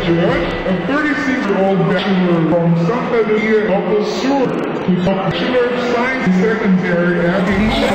a 36-year-old bachelor from Santa Lucia, Local Sur, who's a Bachelor of Science in Secondary Aviation.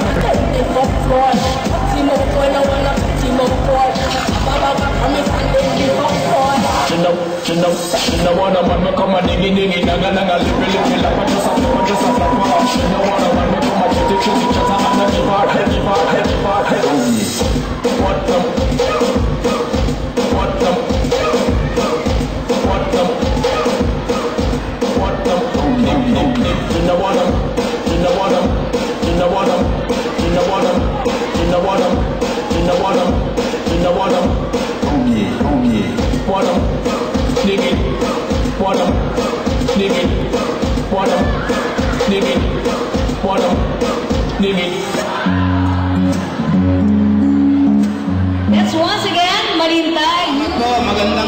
Let's once again, Malintay.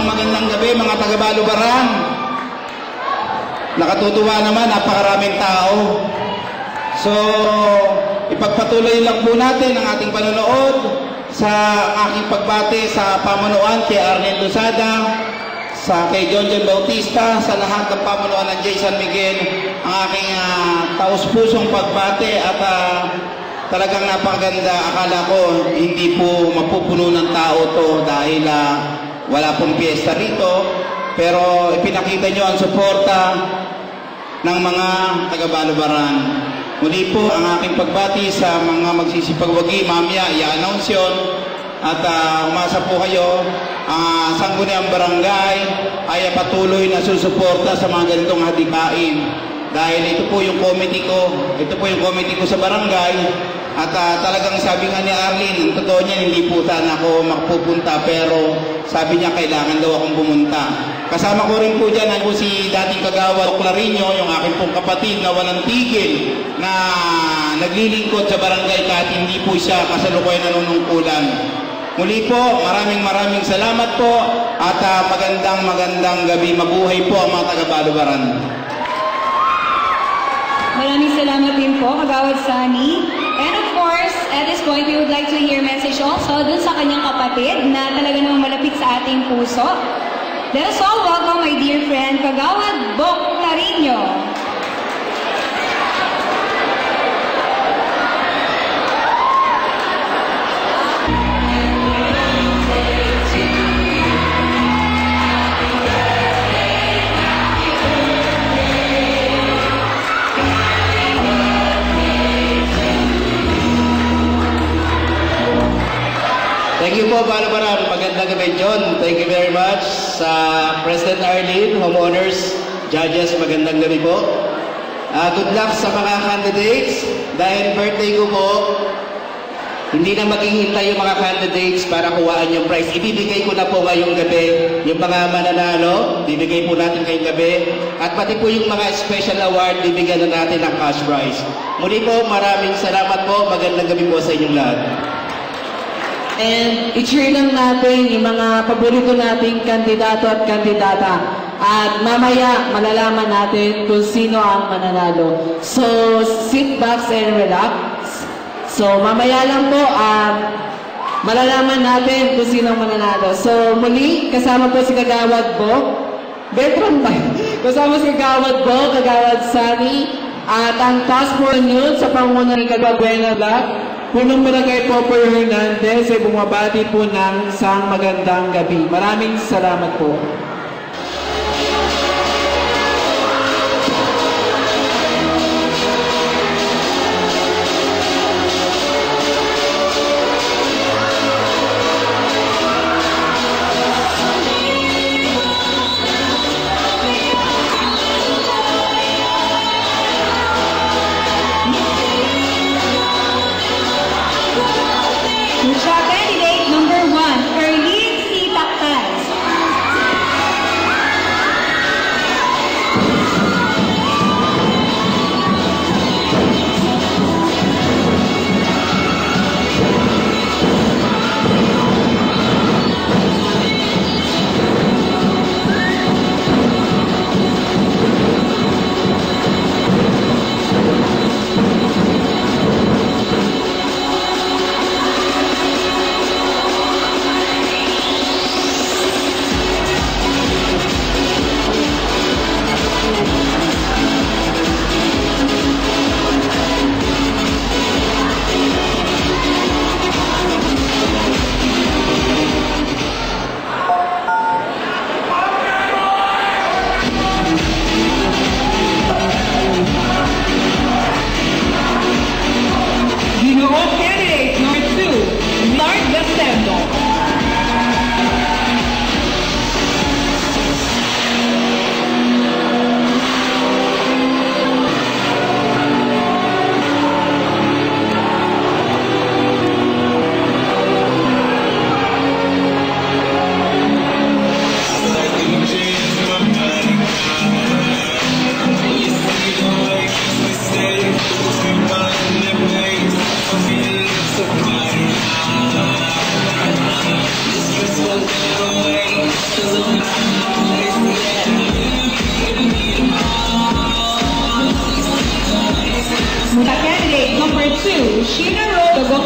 Magandang gabi mga taga-Balubaran. Nakatutuwa naman, napakaraming tao. So, ipagpatuloy lang po natin ang ating panonood sa aking pagbati sa pamunuan kay Arnel Lozada, sa kay John Bautista, sa lahat ng pamunuan ng J. San Miguel, ang aking taus-pusong pagbati at talagang napakaganda. Akala ko hindi po mapupuno ng tao to dahil wala pong piyesta rito, pero ipinakita nyo ang suporta ng mga taga-Balubaran. Muli po ang aking pagbati sa mga magsisipagwagi, mamaya i-announce yun, at umasa po kayo, Sangguniang Barangay ay patuloy na susuporta sa mga ganitong hadikain. Dahil ito po yung committee ko sa barangay, at talagang sabi nga ni Arlene, ang totoo niya, hindi po sana ako makapupunta, pero sabi niya kailangan daw akong pumunta. Kasama ko rin po dyan po si dating kagawad Clarinho, yung aking pong kapatid na walang tigil na naglilingkod sa barangay kahit hindi po siya kasalukuyan nanunungkulan. Muli po, maraming salamat po, at magandang gabi. Mabuhay po ang mga taga-Balubaran. Maraming salamat din po, Kagawad Sunny. And of course, at this point, we would like to hear message also dun sa kanyang kapatid na talaga namang malapit sa ating puso. Let us all welcome my dear friend, Kagawad Bok Clarinho. Thank you po, Balubaran. Magandang gabi, John. Thank you very much. Sa President Arlene, homeowners, judges, magandang gabi po. Good luck sa mga candidates. Dahil birthday ko po, hindi na maghihintay yung mga candidates para kuhaan yung prize. Ibibigay ko na po ngayong gabi yung mga mananalo. Bibigay po natin ngayong gabi. At pati po yung mga special award, bibigyan na natin ng cash prize. Muli po, maraming salamat po. Magandang gabi po sa inyong lahat. And i-cheer lang natin yung mga paborito nating kandidato at kandidata. At mamaya, malalaman natin kung sino ang mananalo. So, sit back and relax. So, mamaya lang po, malalaman natin kung sino ang mananalo. So, muli, kasama po si Kagawad Bo. Bertrand ba? Kasama si Kagawad Bo, Kagawad Sunny, at ang Task Force News sa panguna ng Kagawad Buena Black. Punong Barangay Popper Hernandez ay bumabati po ng isang magandang gabi. Maraming salamat po. Candidate number 1, Erlene C. Tactaz.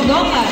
Mondokan.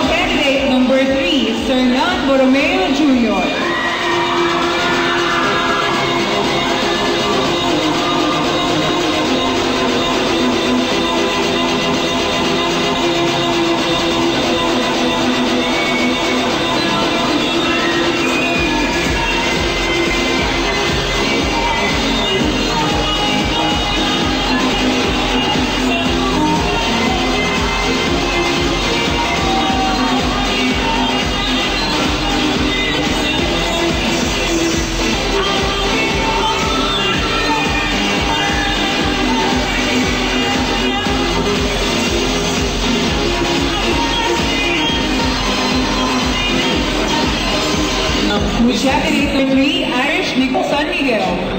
Candidate number 3, Sernan Borromeo Jr. Candidate number 3, Irish Nicholson Miguel.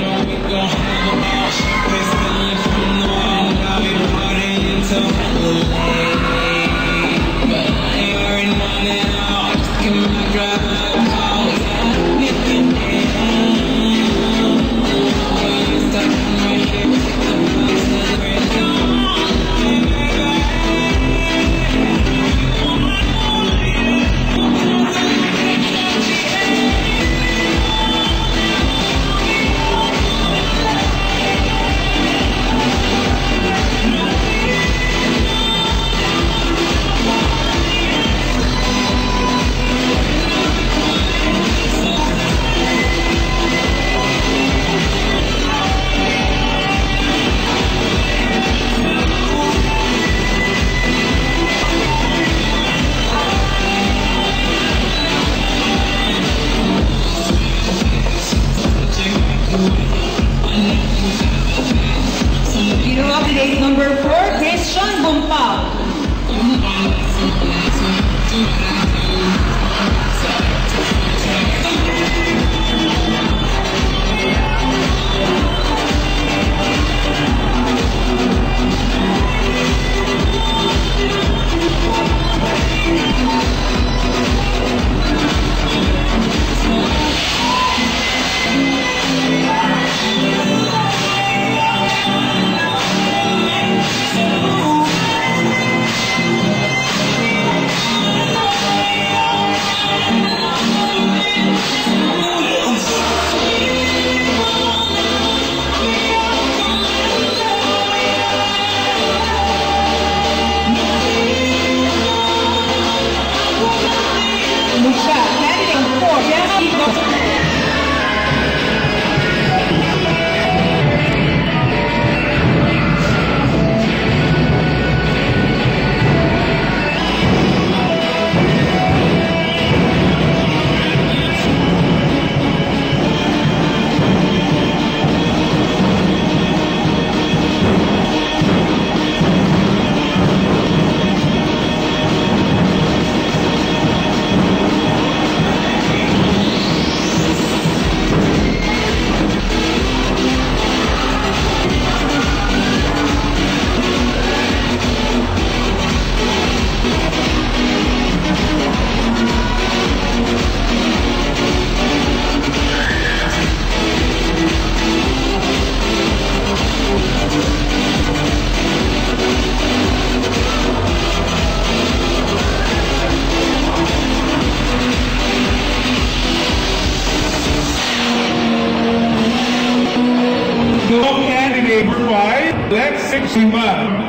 Simba.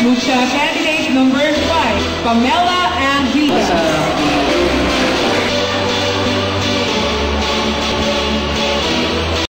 Lucha candidate number 5, Pamela